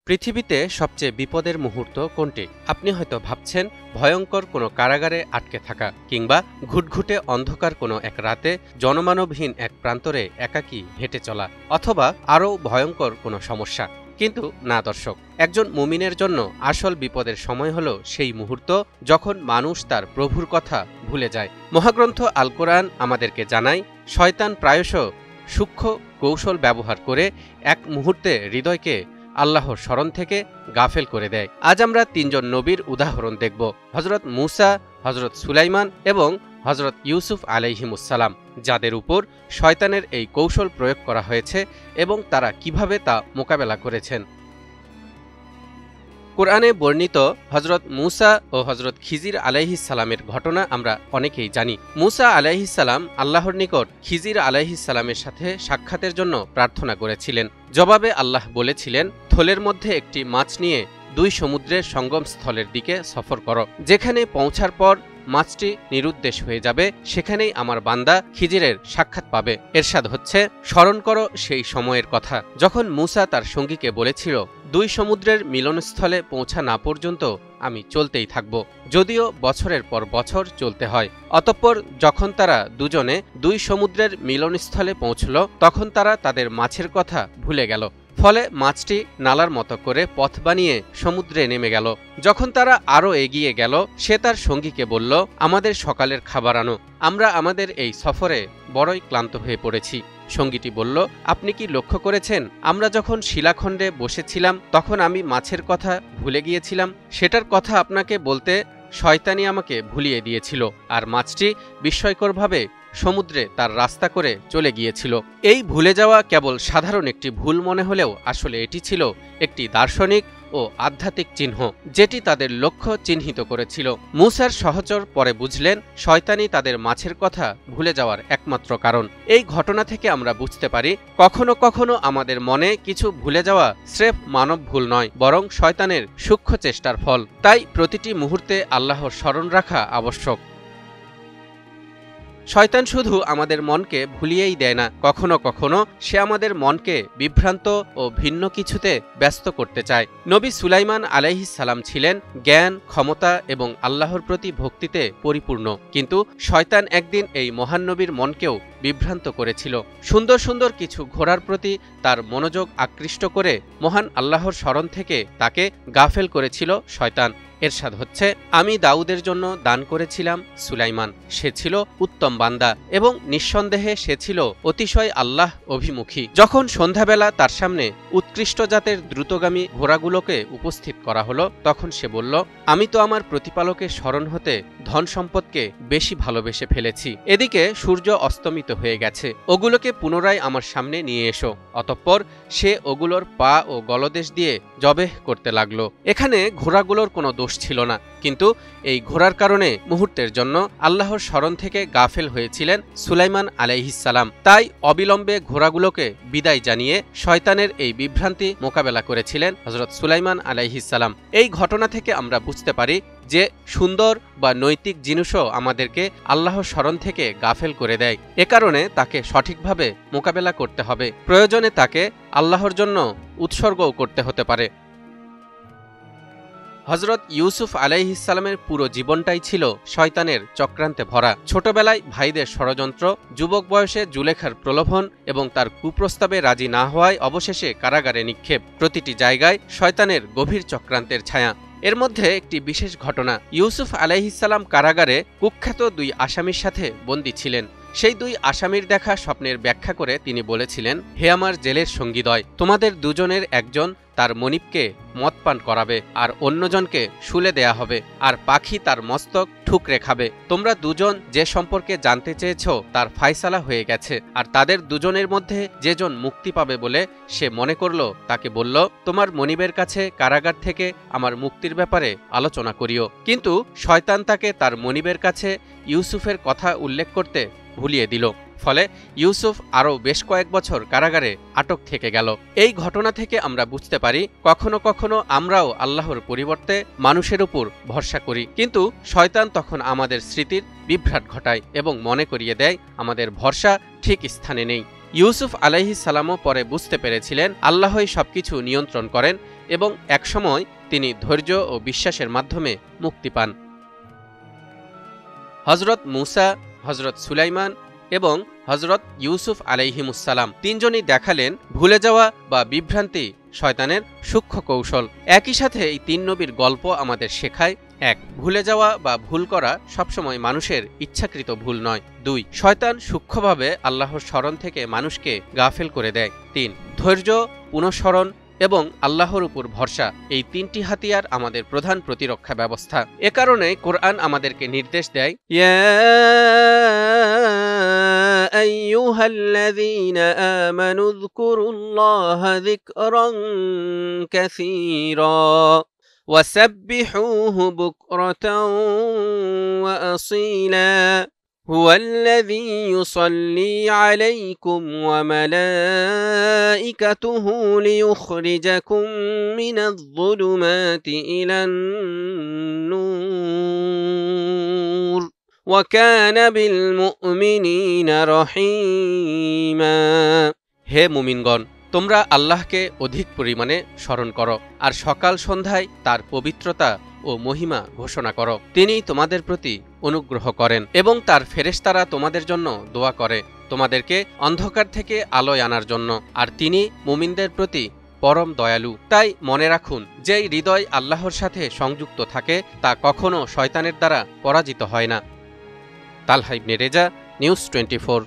পৃথিবীতে সবচেয়ে বিপদের মুহূর্ত কোনটি? আপনি হয়তো ভাবছেন ভয়ঙ্কর কোনো কারাগারে আটকে থাকা, কিংবা ঘুটঘুটে অন্ধকার কোনো এক রাতে জনমানবহীন এক প্রান্তরে একাকী হেঁটে চলা, অথবা আরও ভয়ঙ্কর কোনো সমস্যা। কিন্তু না দর্শক, একজন মুমিনের জন্য আসল বিপদের সময় হলো সেই মুহূর্ত যখন মানুষ তার প্রভুর কথা ভুলে যায়। মহাগ্রন্থ আল কোরআন আমাদেরকে জানায়, শয়তান প্রায়শ সূক্ষ্ম কৌশল ব্যবহার করে এক মুহূর্তে হৃদয়কে আল্লাহর স্মরণ থেকে গাফেল করে দেয়। আজ আমরা তিনজন নবীর উদাহরণ দেখব, হজরত মুসা, হজরত সুলাইমান এবং হজরত ইউসুফ আলাইহিমুসসালাম, যাদের উপর শয়তানের এই কৌশল প্রয়োগ করা হয়েছে এবং তারা কিভাবে তা মোকাবেলা করেছেন। কোরআনে বর্ণিত হজরত মুসা ও হজরত খিজির আলাইহিসসালামের ঘটনা আমরা অনেকেই জানি। মুসা আলাইহিসসালাম আল্লাহর নিকট খিজির আলাইহিসসালামের সাথে সাক্ষাতের জন্য প্রার্থনা করেছিলেন। জবাবে আল্লাহ বলেছিলেন, থলের মধ্যে একটি মাছ নিয়ে দুই সমুদ্রের সঙ্গমস্থলের দিকে সফর করো। যেখানে পৌঁছার পর মাছটি নিরুদ্দেশ হয়ে যাবে, সেখানেই আমার বান্দা খিজিরের সাক্ষাৎ পাবে। এরশাদ হচ্ছে, স্মরণ করো সেই সময়ের কথা যখন মুসা তার সঙ্গীকে বলেছিল, দুই সমুদ্রের মিলনস্থলে পৌঁছা না পর্যন্ত আমি চলতেই থাকব, যদিও বছরের পর বছর চলতে হয়। অতঃপর যখন তারা দুজনে দুই সমুদ্রের মিলনস্থলে পৌঁছল, তখন তারা তাদের মাছের কথা ভুলে গেল। ফলে মাছটি নালার মতো করে পথ বানিয়ে সমুদ্রে নেমে গেল। যখন তারা আরও এগিয়ে গেল, সে তার সঙ্গীকে বলল, আমাদের সকালের খাবার আনো, আমরা আমাদের এই সফরে বড়ই ক্লান্ত হয়ে পড়েছি। সঙ্গীটি বলল, আপনি কি লক্ষ্য করেছেন, আমরা যখন শিলাখণ্ডে বসেছিলাম তখন আমি মাছের কথা ভুলে গিয়েছিলাম। সেটার কথা আপনাকে বলতে শয়তানি আমাকে ভুলিয়ে দিয়েছিল, আর মাছটি বিস্ময়করভাবে সমুদ্রে তার রাস্তা করে চলে গিয়েছিল। এই ভুলে যাওয়া কেবল সাধারণ একটি ভুল মনে হলেও আসলে এটি ছিল একটি দার্শনিক ও আধ্যাত্মিক চিহ্ন, যেটি তাদের লক্ষ্য চিহ্নিত করেছিল। মুসার সহচর পরে বুঝলেন, শয়তানি তাদের মাছের কথা ভুলে যাওয়ার একমাত্র কারণ। এই ঘটনা থেকে আমরা বুঝতে পারি, কখনো কখনো আমাদের মনে কিছু ভুলে যাওয়া স্রেফ মানব ভুল নয়, বরং শয়তানের সূক্ষ্ম চেষ্টার ফল। তাই প্রতিটি মুহূর্তে আল্লাহর স্মরণ রাখা আবশ্যক। শয়তান শুধু আমাদের মনকে ভুলিয়েই দেয় না, কখনো কখনো সে আমাদের মনকে বিভ্রান্ত ও ভিন্ন কিছুতে ব্যস্ত করতে চায়। নবী সুলাইমান আলাইহিসসালাম ছিলেন জ্ঞান, ক্ষমতা এবং আল্লাহর প্রতি ভক্তিতে পরিপূর্ণ, কিন্তু শয়তান একদিন এই মহান নবীর মনকেও বিভ্রান্ত করেছিল। সুন্দর সুন্দর কিছু ঘোড়ার প্রতি তার মনোযোগ আকৃষ্ট করে মহান আল্লাহর স্মরণ থেকে তাকে গাফেল করেছিল শয়তান। এরশাদ হচ্ছে, আমি দাউদের জন্য দান করেছিলাম সুলাইমান, সে ছিল উত্তম বান্দা এবং নিঃসন্দেহে সে ছিল অতিশয় আল্লাহ অভিমুখী। যখন সন্ধ্যাবেলা তার সামনে উৎকৃষ্ট জাতের দ্রুতগামী ঘোড়াগুলোকে উপস্থিত করা হলো, তখন সে বলল, আমি তো আমার প্রতিপালকের স্মরণ হতে ধন সম্পদকে বেশি ভালোবেসে ফেলেছি। এদিকে সূর্য অস্তমিত হয়ে গেছে, ওগুলোকে পুনরায় আমার সামনে নিয়ে এসো। অতঃপর সে ওগুলোর পা ও গলদেশ দিয়ে জবেহ করতে লাগলো। এখানে ঘোড়াগুলোর কোনো দোষ ছিল না, কিন্তু এই ঘোড়ার কারণে মুহূর্তের জন্য আল্লাহর স্মরণ থেকে গাফেল হয়েছিলেন সুলাইমান আলাইহিসসালাম। তাই অবিলম্বে ঘোড়াগুলোকে বিদায় জানিয়ে শয়তানের এই বিভ্রান্তি মোকাবেলা করেছিলেন হজরত সুলাইমান আলাইহিসসালাম। এই ঘটনা থেকে আমরা বুঝতে পারি যে সুন্দর বা নৈতিক জিনিসও আমাদেরকে আল্লাহর স্মরণ থেকে গাফেল করে দেয়। এ কারণে তাকে সঠিকভাবে মোকাবেলা করতে হবে, প্রয়োজনে তাকে আল্লাহর জন্য উৎসর্গও করতে হতে পারে। হজরত ইউসুফ আলাইহিসসালামের পুরো জীবনটাই ছিল শয়তানের চক্রান্তে ভরা। ছোটবেলায় ভাইদের ষড়যন্ত্র, যুবক বয়সে জুলেখার প্রলোভন এবং তার কুপ্রস্তাবে রাজি না হওয়ায় অবশেষে কারাগারে নিক্ষেপ। প্রতিটি জায়গায় শয়তানের গভীর চক্রান্তের ছায়া। এর মধ্যে একটি বিশেষ ঘটনা, ইউসুফ আলাইহিসসালাম কারাগারে কুখ্যাত দুই আসামির সাথে বন্দী ছিলেন। সেই দুই আসামির দেখা স্বপ্নের ব্যাখ্যা করে তিনি বলেছিলেন, হে আমার জেলের সঙ্গীদ্বয়, তোমাদের দুজনের একজন তার মনিবকে মদ পান করাবে, আর অন্যজনকে শুলে দেয়া হবে, আর পাখি তার মস্তক ঠুকরে খাবে। তোমরা দুজন যে সম্পর্কে জানতে চেয়েছ তার ফায়সালা হয়ে গেছে, আর তাদের দুজনের মধ্যে যেজন মুক্তি পাবে বলে সে মনে করল, তাকে বলল, তোমার মনিবের কাছে কারাগার থেকে আমার মুক্তির ব্যাপারে আলোচনা করিও। কিন্তু শয়তান তাকে তার মনিবের কাছে ইউসুফের কথা উল্লেখ করতে ভুলিয়ে দিল। ফলে ইউসুফ আরও বেশ কয়েক বছর কারাগারে আটক থেকে গেল। এই ঘটনা থেকে আমরা বুঝতে পারি, কখনো কখনো আমরাও আল্লাহর পরিবর্তে মানুষের উপর ভরসা করি, কিন্তু শয়তান তখন আমাদের স্মৃতির বিভ্রাট ঘটায় এবং মনে করিয়ে দেয় আমাদের ভরসা ঠিক স্থানে নেই। ইউসুফ আলাইহিসসালামও পরে বুঝতে পেরেছিলেন আল্লাহই সবকিছু নিয়ন্ত্রণ করেন এবং একসময় তিনি ধৈর্য ও বিশ্বাসের মাধ্যমে মুক্তি পান। হজরত মুসা, হজরত সুলাইমান এবং হজরত ইউসুফ আলাইহিমুসসালাম তিনজনই দেখালেন ভুলে যাওয়া বা বিভ্রান্তি শয়তানের সূক্ষ্ম কৌশল। একই সাথে এই তিন নবীর গল্প আমাদের শেখায়: ১. ভুলে যাওয়া বা ভুল করা সবসময় মানুষের ইচ্ছাকৃত ভুল নয়। ২. শয়তান সূক্ষ্মভাবে আল্লাহর স্মরণ থেকে মানুষকে গাফেল করে দেয়। ৩. ধৈর্য, পুনঃস্মরণ এবং আল্লাহর উপর ভরসা, এই তিনটি হাতিয়ার আমাদের প্রধান প্রতিরক্ষা ব্যবস্থা। এ কারণে কোরআন আমাদেরকে নির্দেশ দেয়, ইয়া আইয়ুহাল্লাযীনা আমানু যকুরুল্লাহা যিকরান কাসীরা ওয়াসাব্বিহুহু বুকরাতাও ওয়া আসীলা هو الذي يصلي عليكم وملائكته ليخرجكم من الظلمات إلى النور وكان بالمؤمنين رحيما। হে মুমিনগণ, তোমরা আল্লাহকে অধিক পরিমাণে স্মরণ করো আর সকাল সন্ধ্যায় তার পবিত্রতা ও মহিমা ঘোষণা করো। তিনি তোমাদের প্রতি অনুগ্রহ করেন এবং তার ফেরেশতারা তোমাদের জন্য দোয়া করে তোমাদেরকে অন্ধকার থেকে আলোয় আনার জন্য, আর তিনি মুমিনদের প্রতি পরম দয়ালু। তাই মনে রাখুন, যেই হৃদয় আল্লাহর সাথে সংযুক্ত থাকে তা কখনো শয়তানের দ্বারা পরাজিত হয় না। তালহা ইবনে রেজা, নিউজ 24।